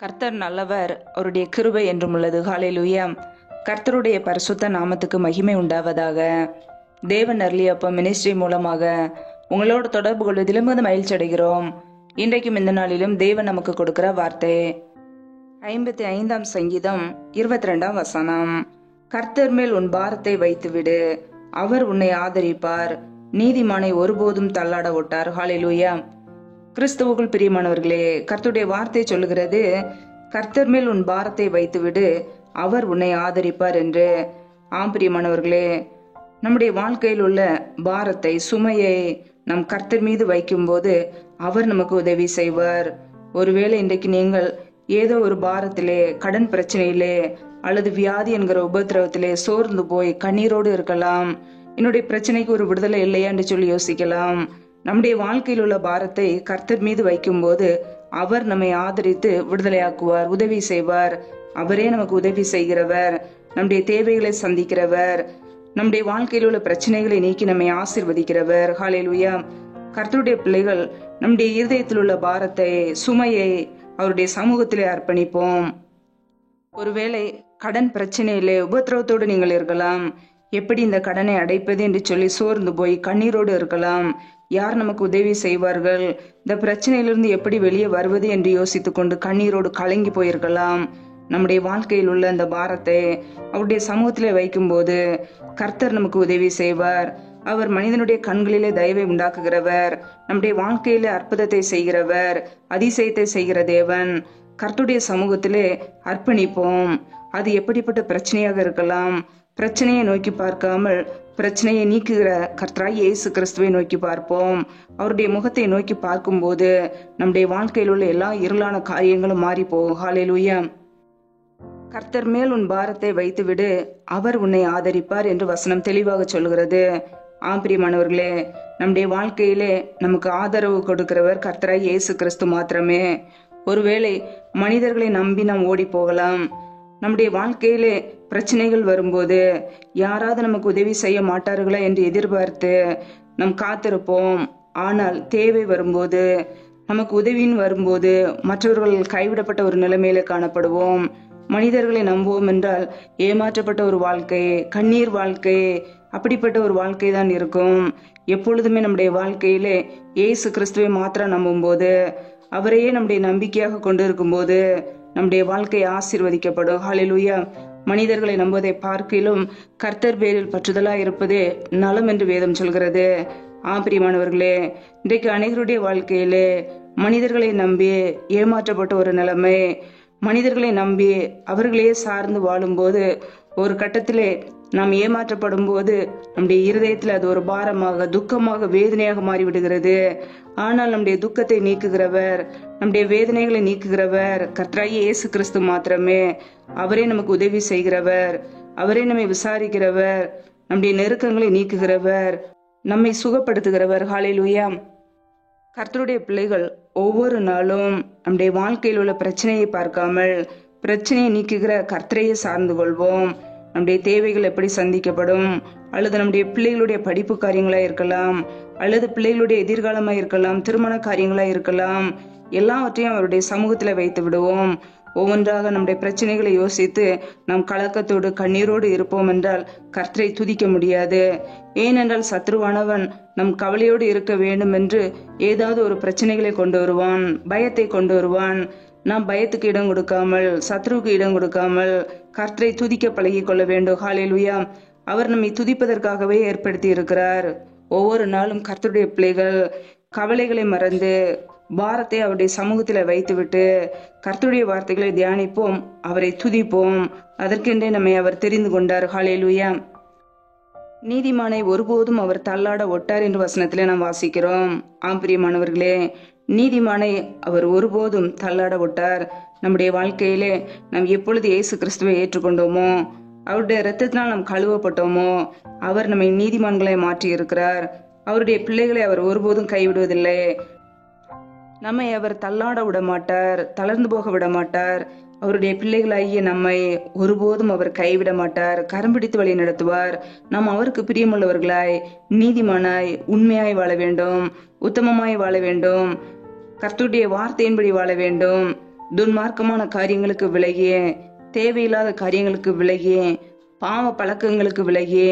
கர்த்தர் நல்லவர், அவருடைய கிருபை என்றும் உள்ளது. ஹல்லேலூயா. கர்த்தருடைய பரிசுத்த நாமத்துக்கு மகிமை உண்டாவதாக. தேவன் அருளியப்ப மினிஸ்ட்ரி மூலமாக உங்களோடு தொடர்பு கொள்வதிலும் மகிழ்ச்சி அடைகிறோம். இன்றைக்கும் இந்த நாளிலும் தேவன் நமக்கு கொடுக்கிற வார்த்தை 55ஆம் சங்கீதம் 22ஆம் வசனம். கர்த்தர் மேல் உன் பாரத்தை வைத்துவிடு, அவர் உன்னை ஆதரிப்பார், நீதிமானை ஒருபோதும் தள்ளாட ஒட்டார். ஹல்லேலூயா. கிறிஸ்துவுக்குள் பிரியமானவர்களே, கர்த்தருடைய வார்த்தை சொல்லுகிறது, கர்த்தர் மேல் உன் பாரத்தை வைத்துவிடு, அவர் உன்னை ஆதரிப்பார் என்று. ஆம் பிரியமானவர்களே, நம்முடைய வாழ்க்கையில் உள்ள பாரத்தை, சுமையை நம் கர்த்தர் மீது வைக்கும் போது அவர் நமக்கு உதவி செய்வார். ஒருவேளை இன்றைக்கு நீங்கள் ஏதோ ஒரு பாரத்திலே, கடன் பிரச்சனையிலே அல்லது வியாதி என்கிற உபத்திரவத்திலே சோர்ந்து போய் கண்ணீரோடு இருக்கலாம். என்னுடைய பிரச்சனைக்கு ஒரு விடுதலை இல்லையா என்று சொல்லி யோசிக்கலாம். நம்முடைய வாழ்க்கையில் உள்ள பாரத்தை கர்த்தர் மீது வைக்கும் போது அவர் நம்மை ஆதரித்து விடுதலையாக்குவார், உதவி செய்வார். அவரே நமக்கு உதவி செய்கிறவர், நம்முடைய தேவைகளை சந்திக்கிறவர், நம்முடைய வாழ்க்கையில் உள்ள பிரச்சனைகளை நீக்கி நம்மை ஆசீர்வதிக்கிறவர். ஹல்லேலூயா. கர்த்தருடைய பிள்ளைகள் நம்முடைய இருதயத்தில் உள்ள பாரத்தை, சுமையை அவருடைய சமூகத்திலே அர்ப்பணிப்போம். ஒருவேளை கடன் பிரச்சனையிலே உபத்திரவத்தோடு நீங்கள் இருக்கலாம். எப்படி இந்த கடனை அடைப்பது என்று சொல்லி சோர்ந்து போய் கண்ணீரோடு இருக்கலாம். யார் நமக்கு உதவி செய்வார்கள், இந்த பிரச்சனையிலிருந்து எப்படி வெளியே வருவது என்று யோசித்துக் கொண்டு கண்ணீரோடு கலங்கி போயிருக்கலாம். நம்முடைய வாழ்க்கையில் உள்ள அந்த பாரத்தை அவருடைய சமூகத்திலே வைக்கும் போது கர்த்தர் நமக்கு உதவி செய்வார். அவர் மனிதனுடைய கண்களிலே தயவை உண்டாக்குகிறவர், நம்முடைய வாழ்க்கையிலே அற்புதத்தை செய்கிறவர், அதிசயத்தை செய்கிற தேவன். கர்த்தருடைய சமூகத்திலே அர்ப்பணிப்போம். அது எப்படிப்பட்ட பிரச்சனையாக இருக்கலாம். பிரச்சனையை நோக்கி பார்க்காமல் பிரச்சனையை நீக்குகிற கர்த்தராகிய இயேசு கிறிஸ்துவை நோக்கி பார்ப்போம். அவருடைய முகத்தை நோக்கி பார்க்கும்போது நம்முடைய வாழ்க்கையில் உள்ள எல்லா இருளான காரியங்களும் மாறி போகும். ஹல்லேலூயா. கர்த்தர் மேல் உன் பாரத்தை வைத்துவிடு, அவர் உன்னை ஆதரிப்பார் என்று வசனம் தெளிவாக சொல்கிறது. ஆம் பிரியமானவர்களே, நம்முடைய வாழ்க்கையிலே நமக்கு ஆதரவு கொடுக்கிறவர் கர்த்தராகிய இயேசு கிறிஸ்து மாத்திரமே. ஒருவேளை மனிதர்களை நம்பி நாம் ஓடி போகலாம். நம்முடைய வாழ்க்கையிலே பிரச்சனைகள் வரும்போது யாராவது நமக்கு உதவி செய்ய மாட்டார்களா என்று எதிர்பார்த்து நாம் காத்திருப்போம். ஆனால் தேவை வரும்போது, நமக்கு உதவின்னு வரும்போது மற்றவர்கள் கைவிடப்பட்ட ஒரு நிலைமையில காணப்படுவோம். மனிதர்களை நம்புவோம் என்றால் ஏமாற்றப்பட்ட ஒரு வாழ்க்கை, கண்ணீர் வாழ்க்கை, அப்படிப்பட்ட ஒரு வாழ்க்கை தான் இருக்கும். எப்பொழுதுமே நம்முடைய வாழ்க்கையிலே இயேசு கிறிஸ்துவை மாத்திரம் நம்பும் போது, அவரையே நம்முடைய நம்பிக்கையாக கொண்டு இருக்கும் போது நம்முடைய வாழ்க்கை ஆசீர்வதிக்கப்படும். ஹல்லேலூயா. மனிதர்களை நம்புவதை பார்க்கிலும் கர்த்தர் பேரில் பற்றுதலாய் இருப்பதே நலம் என்று வேதம் சொல்கிறது. பிரியமானவர்களே, இன்றைக்கு அநேகருடைய வாழ்க்கையிலே மனிதர்களை நம்பி ஏமாற்றப்பட்ட ஒரு நிலைமை, மனிதர்களை நம்பி அவர்களையே சார்ந்து வாழும்போது ஒரு கட்டத்திலே நாம் ஏமாற்றப்படும் போது நம்முடைய இருதயத்தில் அது ஒரு பாரமாக, துக்கமாக, வேதனையாக மாறிவிடுகிறது. ஆனால் நம்முடைய துக்கத்தை நீக்குகிறவர், நம்முடைய வேதனைகளை நீக்குகிறவர் கர்த்தராகிய இயேசு கிறிஸ்து மாத்திரமே. அவரே நமக்கு உதவி செய்கிறவர், அவரே நம்மை விசாரிக்கிறவர், நம்முடைய நெருக்கங்களை நீக்குகிறவர், நம்மை சுகப்படுத்துகிறவர். ஹல்லேலூயா. கர்த்தருடைய பிள்ளைகள் ஒவ்வொரு நாளும் நம்முடைய வாழ்க்கையில் உள்ள பிரச்சனையை பார்க்காமல் பிரச்சனையை நீக்குகிற கர்த்தரையே சார்ந்து கொள்வோம். நம்முடைய தேவைகள் எப்படி சந்திக்கப்படும், அல்லது நம்முடைய பிள்ளைகளுடைய படிப்பு காரியங்களா இருக்கலாம், அல்லது பிள்ளைகளுடைய எதிர்காலமா இருக்கலாம், திருமண காரியங்களா இருக்கலாம், எல்லாவற்றையும் அவருடைய சமூகத்துல வைத்து விடுவோம். ஒவ்வொன்றாக நம்முடைய பிரச்சனைகளை யோசித்து நாம் கலக்கத்தோடு கண்ணீரோடு இருப்போம் என்றால் கர்த்தரை துதிக்க முடியாது. ஏனென்றால் சத்ருவானவன் நம் கவலையோடு இருக்க வேண்டும் என்று ஏதாவது ஒரு பிரச்சனைகளை கொண்டு வருவான், பயத்தை கொண்டு வருவான். நாம் பயத்துக்கு இடம் கொடுக்காமல், சத்ருவுக்கு இடம் கொடுக்காமல் கர்த்தரை துதிக்க பழகி கொள்ள வேண்டும். ஹல்லேலூயா. அவர் நம்மை துதிப்பதற்காகவே ஏற்படுத்தி இருக்கிறார். ஒவ்வொரு நாளும் கர்த்தருடைய பிள்ளைகள் கவலைகளை மறந்து பாரத்தை அவருடைய சமூகத்துல வைத்துவிட்டு கர்த்தருடைய வார்த்தைகளை தியானிப்போம், அவரை துதிப்போம். அதற்கென்றே நம்மை அவர் தெரிந்து கொண்டார். ஹல்லேலூயா. நீதிமானை ஒருபோதும் அவர் தள்ளாட ஒட்டார் என்று வசனத்திலே நாம் வாசிக்கிறோம். பிரியமானவர்களே, நீதிமானை அவர் ஒருபோதும் தள்ளாட ஒட்டார். நம்முடைய வாழ்க்கையிலே நாம் எப்பொழுது இயேசு கிறிஸ்துவை ஏற்றுக்கொண்டோமோ, அவருடைய இரத்தத்தினால் நாம் கழுவப்பட்டோமோ, அவர் நம்மை நீதிமான்களை மாற்றி இருக்கிறார். அவருடைய பிள்ளைகளை அவர் ஒருபோதும் கைவிடுவதில்லை. நம்மை அவர் தள்ளாட விட மாட்டார், தளர்ந்து போக விட மாட்டார். அவருடைய பிள்ளைகளாகிய நம்மை ஒருபோதும் அவர் கைவிட மாட்டார், கரம் பிடித்து வழி நடத்துவார். நாம் அவருக்கு பிரியமுள்ளவர்களாய், நீதிமானாய், உண்மையாய் வாழ வேண்டும், உத்தமமாய் வாழ வேண்டும், கர்த்தருடைய வார்த்தையின்படி வாழ வேண்டும். துன்மார்க்கமான காரியங்களுக்கு விலகி, தேவையில்லாத காரியங்களுக்கு விலகி, பாவ பழக்கங்களுக்கு விலகி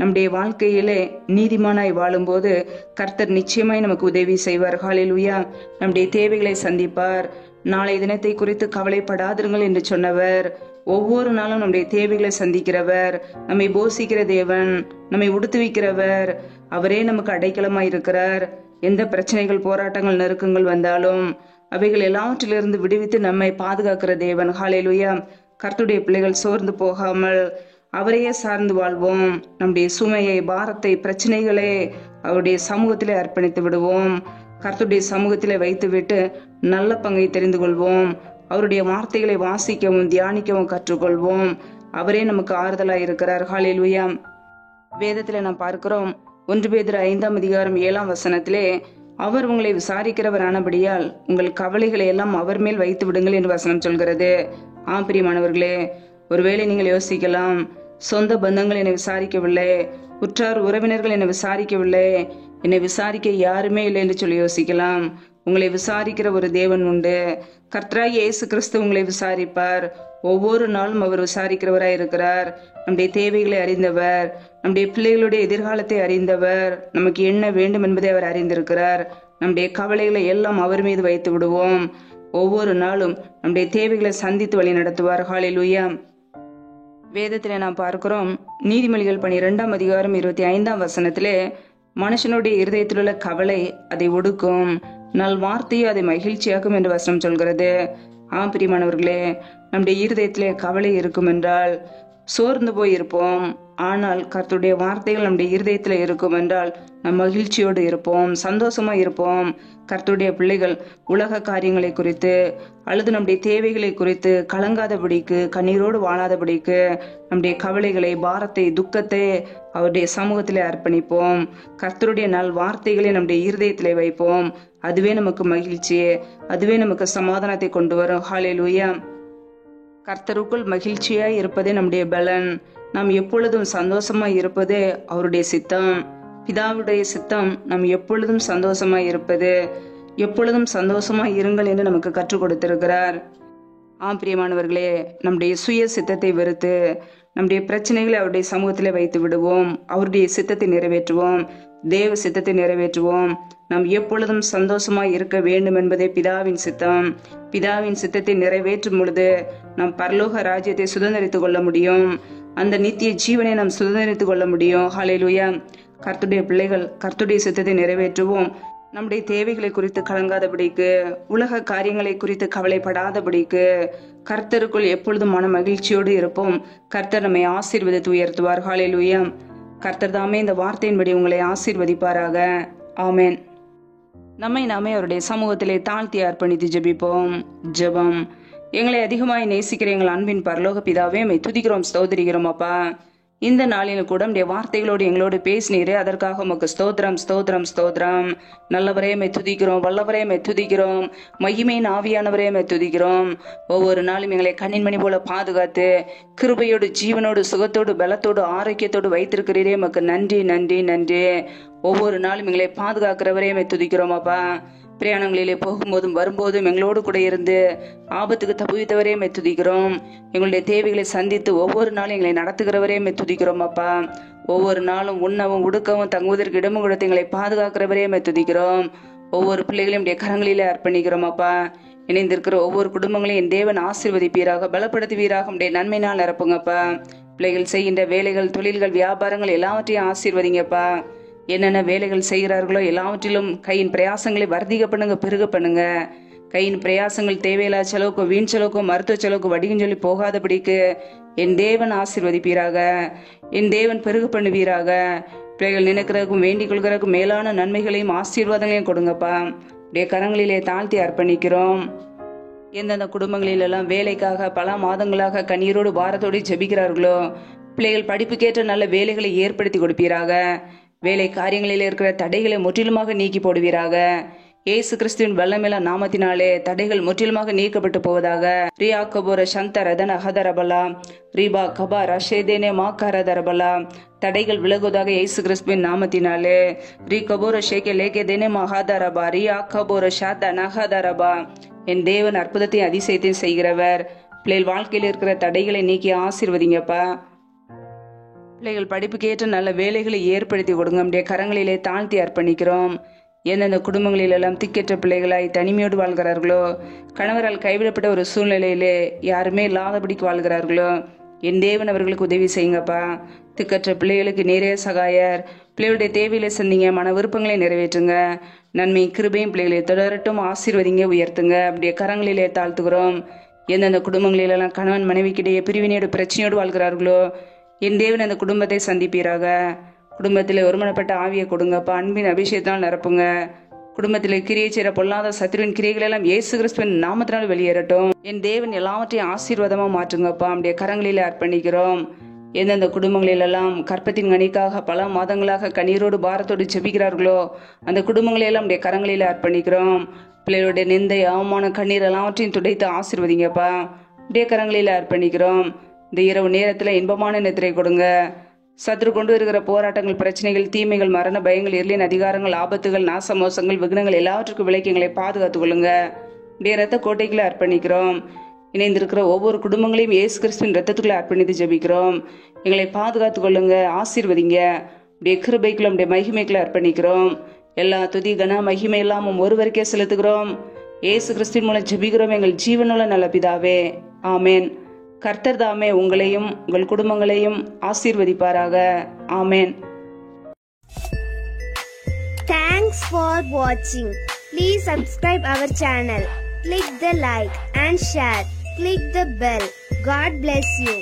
நம்முடைய வாழ்க்கையிலே நீதிமானாய் வாழும்போது கர்த்தர் நிச்சயமாய் நமக்கு உதவி செய்வார். ஹல்லேலூயா. நம்முடைய தேவைகளை சந்திப்பார். நாளை தினத்தை குறித்து கவலைப்படாதிருங்கள் என்று சொன்னவர், ஒவ்வொரு நாளும் நம்முடைய தேவைகளை சந்திக்கிறவர், நம்மை போஷிக்கிற தேவன், நம்மை உடுத்துவிக்கிறவர், அவரே நமக்கு அடைக்கலமாய் இருக்கிறார். எந்த பிரச்சனைகள், போராட்டங்கள், நெருக்கங்கள் வந்தாலும் அவைகள் எல்லாவற்றிலிருந்து விடுவித்து நம்மை பாதுகாக்கிற தேவன். ஹல்லேலூயா. கர்த்தருடைய பிள்ளைகள் சோர்ந்து போகாமல் அவரையே சார்ந்து வாழ்வோம். நம்முடைய சுமையை, பாரத்தை, பிரச்சனைகளை அவருடைய சமூகத்திலே அர்ப்பணித்து விடுவோம். கர்த்தருடைய சமூகத்திலே வைத்துவிட்டு நல்ல பங்கை தெரிந்து கொள்வோம். அவருடைய வார்த்தைகளை வாசிக்கவும் தியானிக்கவும் கற்றுக்கொள்வோம். அவரே நமக்கு ஆறுதலாய் இருக்கிறார். ஹல்லேலூயா. வேதத்திலே நாம் பார்க்கிறோம், 1 பேதுரு 5:7 அவர் உங்களை விசாரிக்கிறவர் ஆனபடியால் உங்கள் கவலைகளை எல்லாம் அவர் மேல் வைத்து விடுங்கள் என்று வசனம் சொல்கிறது. பிரியமானவர்களே, ஒருவேளை நீங்கள் யோசிக்கலாம், சொந்த பந்தங்கள் என்னை விசாரிக்கவில்லை, உற்றார் உறவினர்கள் என்னை விசாரிக்கவில்லை, என்னை விசாரிக்க யாருமே இல்லை என்று சொல்லி யோசிக்கலாம். உங்களை விசாரிக்கிற ஒரு தேவன் உண்டு. கர்த்தராகிய இயேசு கிறிஸ்து உங்களை விசாரிப்பார். ஒவ்வொரு நாளும் அவர் விசாரிக்கிறவராய் இருக்கிறார். நம்முடைய தேவைகளை அறிந்தவர், நம்முடைய பிள்ளைகளுடைய எதிர்காலத்தை அறிந்தவர், நமக்கு என்ன வேண்டும் என்பதை அவர் அறிந்திருக்கிறார். நம்முடைய கவலைகளை எல்லாம் அவர் மீது வைத்து விடுவோம். ஒவ்வொரு நாளும் நம்முடைய தேவைகளை சந்தித்து வழி நடத்துவார். ஹல்லேலூயா. வேதத்திலே நாம் பார்க்கிறோம், நீதிமொழிகள் 12:25 மனுஷனுடைய இருதயத்தில் உள்ள கவலை அதை ஒடுக்கும், நல் வார்த்தையோ அதை மகிழ்ச்சியாக்கும் என்று வசனம் சொல்கிறது. பிரியமானவர்களே, நம்முடைய இருதயத்திலே கவலை இருக்கும் என்றால் சோர்ந்து போய் இருப்போம். ஆனால் கர்த்தருடைய வார்த்தைகள் நம்முடைய இருதயத்துல இருக்கும் என்றால் நம் மகிழ்ச்சியோடு இருப்போம், சந்தோஷமா இருப்போம். கர்த்தருடைய பிள்ளைகள் உலக காரியங்களை குறித்து அல்லது நம்முடைய தேவைகளை குறித்து கலங்காதபடிக்கு, கண்ணீரோடு வாழாதபடிக்கு நம்முடைய கவலைகளை, பாரத்தை, துக்கத்தை அவருடைய சமூகத்திலே அர்ப்பணிப்போம். கர்த்தருடைய நல் வார்த்தைகளை நம்முடைய இருதயத்திலே வைப்போம். அதுவே நமக்கு மகிழ்ச்சியே, அதுவே நமக்கு சமாதானத்தை கொண்டு வரும். ஹல்லேலூயா. கர்த்தருக்குள் மகிழ்ச்சியாய் இருப்பதே நம்முடைய பலன். நாம் எப்பொழுதும் சந்தோஷமாய் இருப்பதே அவருடைய சித்தம். பிதாவுடைய சித்தம் நாம் எப்பொழுதும் சந்தோஷமாய் இருப்பது. எப்பொழுதும் சந்தோஷமாய் இருங்கள் என்று நமக்கு கற்றுக் கொடுத்திருக்கிறார். பிரியமானவர்களே, நம்முடைய சுய சித்தத்தை வெறுத்து நம்முடைய பிரச்சனைகளை அவருடைய சமூகத்திலே வைத்து விடுவோம். அவருடைய சித்தத்தை நிறைவேற்றுவோம். தேவ சித்தத்தை நிறைவேற்றுவோம். நாம் எப்பொழுதும் சந்தோஷமாய் இருக்க வேண்டும் என்பதே பிதாவின் சித்தம். பிதாவின் சித்தத்தை நிறைவேற்றும் பொழுது நாம் பரலோக ராஜ்யத்தை சுதந்திரித்துக் கொள்ள முடியும். அந்த நித்திய ஜீவனை நாம் சுதந்திரித்துக் கொள்ள முடியும். ஹல்லேலூயா. கர்த்தருடைய பிள்ளைகள் கர்த்தருடைய சித்தத்தை நிறைவேற்றுவோம். நம்முடைய தேவைகளை குறித்து கலங்காதபடிக்கு, உலக காரியங்களை குறித்து கவலைப்படாதபடிக்கு கர்த்தருக்குள் எப்பொழுதும் மன மகிழ்ச்சியோடு இருப்போம். கர்த்தர் நம்மை ஆசீர்வதித்து உயர்த்துவார். ஹல்லேலூயா. கர்த்தர் தாமே இந்த வார்த்தையின்படி உங்களை ஆசீர்வதிப்பாராக. ஆமென். நம்மை நாமே அவருடைய சமூகத்திலே தாழ்த்தி அர்ப்பணித்து ஜெபிப்போம். ஜெபம். எங்களை அதிகமாய் நேசிக்கிற எங்கள் அன்பின் பரலோக பிதாவே, மை துதிக்கிறோம், ஸ்தோத்திரிக்கிறோம். அப்பா, இந்த நாளில் கூட உடைய வார்த்தைகளோடு எங்களோடு பேசினீரே, அதற்காக உமக்கு ஸ்தோத்திரம், ஸ்தோத்திரம், ஸ்தோத்திரம். நல்லவரே மை துதிக்கிறோம், வல்லவரே மை துதிக்கிறோம், மகிமையின் ஆவியானவரே மை துதிக்கிறோம். ஒவ்வொரு நாளும் எங்களை கண்ணின் மணி போல பாதுகாத்து கிருபையோடு, ஜீவனோடு, சுகத்தோடு, பலத்தோடு, ஆரோக்கியத்தோடு வைத்திருக்கிறீரே, உமக்கு நன்றி, நன்றி, நன்றி. ஒவ்வொரு நாளும் எங்களை பாதுகாக்கிறவரே மை துதிக்கிறோம். அப்பா, பிரயாணங்களிலே போகும்போதும் வரும்போதும் எங்களோடு கூட இருந்து ஆபத்துக்கு தப்புவித்தவரே மை துதிக்கிறோம். எங்களுடைய தேவைகளை சந்தித்து ஒவ்வொரு நாளும் எங்களை நடத்துகிறவரே மை துதிக்கிறோம். அப்பா, ஒவ்வொரு நாளும் உண்ணவும் உடுக்கவும் தங்குவதற்கு இடமும் கொடுத்து எங்களை பாதுகாக்கிறவரே மை துதிக்கிறோம். ஒவ்வொரு பிள்ளைகளையும் உடைய கரங்களிலே அர்ப்பணிக்கிறோம். அப்பா, இணைந்திருக்கிற ஒவ்வொரு குடும்பங்களையும் என் தேவன் ஆசீர்வதிப்பீராக, பலப்படுத்துவீராக, உடைய நன்மையினால் நிரப்புங்கப்பா. பிள்ளைகள் செய்கின்ற வேலைகள், தொழில்கள், வியாபாரங்கள் எல்லாவற்றையும் ஆசீர்வதிங்கப்பா. என்னென்ன வேலைகள் செய்கிறார்களோ எல்லாவற்றிலும் கையின் பிரயாசங்களை வர்த்திக்க பண்ணுங்க, பெருக பண்ணுங்க. கையின் பிரயாசங்கள் தேவையில்லா செலவுக்கோ, வீண் செலவுக்கோ, மருத்துவ செலவுக்கோ, வடிகும் சொல்லி போகாதபடிக்கு என் தேவன் ஆசீர்வதிப்பீராக, என் தேவன் பெருக பண்ணுவீராக. பிள்ளைகள் நினைக்கிறதுக்கும் வேண்டிக் கொள்கிறதுக்கும் மேலான நன்மைகளையும் ஆசீர்வாதங்களையும் கொடுங்கப்பா. உடைய கரங்களிலே தாழ்த்தி அர்ப்பணிக்கிறோம். எந்தெந்த குடும்பங்களிலெல்லாம் வேலைக்காக பல மாதங்களாக கண்ணீரோடு பாரத்தோடு ஜெபிக்கிறார்களோ, பிள்ளைகள் படிப்புக்கேற்ற நல்ல வேலைகளை ஏற்படுத்தி கொடுப்பீராக. வேலை காரியங்களில் இருக்கிற தடைகளை முற்றிலுமாக நீக்கி போடுவீராக. இயேசு கிறிஸ்துவின் வல்லமையில நாமத்தினாலே தடைகள் முற்றிலுமாக நீக்கப்பட்டு போவதாக. ரியா கபோர சந்த ரதன ஹதரபலா ரீபா கபா ரஷேதேனே மாக்காரதரபலா. தடைகள் விலகுவதாக இயேசு கிறிஸ்துவின் நாமத்தினாலே. ரீ கபோர ஷேகே லேகே தேனே மகாதரபா ரியா கபோர ஷாத நகதரபா. என் தேவன் அற்புதத்தையும் அதிசயத்தையும் செய்கிறவர். பிள்ளைகள் வாழ்க்கையில் இருக்கிற தடைகளை நீக்கி ஆசீர்வதிங்கப்பா. பிள்ளைகள் படிப்புக்கு ஏற்ற நல்ல வேலைகளை ஏற்படுத்தி கொடுங்க. நம்முடைய கரங்களிலே தாழ்த்தி அர்ப்பணிக்கிறோம். எந்தெந்த குடும்பங்களிலெல்லாம் திக்கற்ற பிள்ளைகளாய் தனிமையோடு வாழ்கிறார்களோ, கணவரால் கைவிடப்பட்ட ஒரு சூழ்நிலையிலே யாருமே இல்லாதபடிக்கு வாழ்கிறார்களோ, என் தேவன் அவர்களுக்கு உதவி செய்யுங்கப்பா. திக்கற்ற பிள்ளைகளுக்கு நேரே சகாயர். பிள்ளைகளுடைய தேவையில சந்திங்க, மன விருப்பங்களை நிறைவேற்றுங்க. நன்மை கிருபையும் பிள்ளைகளை தொடரட்டும், ஆசீர்வதிங்க, உயர்த்துங்க. அப்படியே கரங்களிலே தாழ்த்துகிறோம். எந்தெந்த குடும்பங்களிலெல்லாம் கணவன் மனைவிக்கிடையே பிரிவினையோடு பிரச்சனையோடு வாழ்கிறார்களோ, என் தேவன் அந்த குடும்பத்தை சந்திப்பீராக. குடும்பத்தில் ஒருமனப்பட்ட ஆவியை கொடுங்கப்பா. அன்பின் அபிஷேகத்தினால் நிரப்புங்க. குடும்பத்தில் கிரியை செய்கிற பொல்லாத சத்துருவின் கிரியைகள் எல்லாம் இயேசு கிறிஸ்துவின் நாமத்தினால் வெளியேறட்டும். என் தேவன் எல்லாவற்றையும் ஆசீர்வாதமா மாற்றுங்கப்பா. நம்முடைய கரங்களிலே அர்ப்பணிக்கிறோம். எந்தெந்த குடும்பங்களிலெல்லாம் கற்பத்தின் கனிக்காக பல மாதங்களாக கண்ணீரோடு பாரத்தோடு ஜெபிக்கிறார்களோ, அந்த குடும்பங்களையெல்லாம் நம்முடைய கரங்களிலே அர்ப்பணிக்கிறோம். பிள்ளைகளுடைய நிந்தை அவமான கண்ணீர் எல்லாவற்றையும் துடைத்து ஆசீர்வதிங்கப்பா. அப்படியே கரங்களிலே அர்ப்பணிக்கிறோம். இந்த இரவு நேரத்தில் இன்பமான நித்திரை கொடுங்க. சத்துரு கொண்டு இருக்கிற போராட்டங்கள், பிரச்சனைகள், தீமைகள், மரண பயங்கள், இருளின் அதிகாரங்கள், ஆபத்துகள், நாசமோசங்கள், விக்னங்கள் எல்லாவற்றுக்கும் விலைக்கு எங்களை பாதுகாத்துக் கொள்ளுங்க. இப்படியே ரத்த கோட்டைகளை அர்ப்பணிக்கிறோம். இணைந்திருக்கிற ஒவ்வொரு குடும்பங்களையும் இயேசு கிறிஸ்துவின் ரத்தத்துக்குள்ள அர்ப்பணித்து ஜெபிக்கிறோம். எங்களை பாதுகாத்துக் கொள்ளுங்க, ஆசீர்வதிங்க. இப்படியே கிருபைக்குள்ள நம்முடைய மகிமைக்குள்ள அர்ப்பணிக்கிறோம். எல்லா துதி கன மகிமை எல்லாமும் ஒருவருக்கே செலுத்துகிறோம். இயேசு கிறிஸ்துவின் மூலம் ஜெபிக்கிறோம் எங்கள் ஜீவனுள்ள நல்ல பிதாவே, ஆமேன். கர்த்தர் தாமே உங்களையும் உங்கள் குடும்பங்களையும் ஆசீர்வதிப்பாராக. ஆமேன். Thanks for watching. Please subscribe our channel. Click the like and share. Click the bell. God bless you.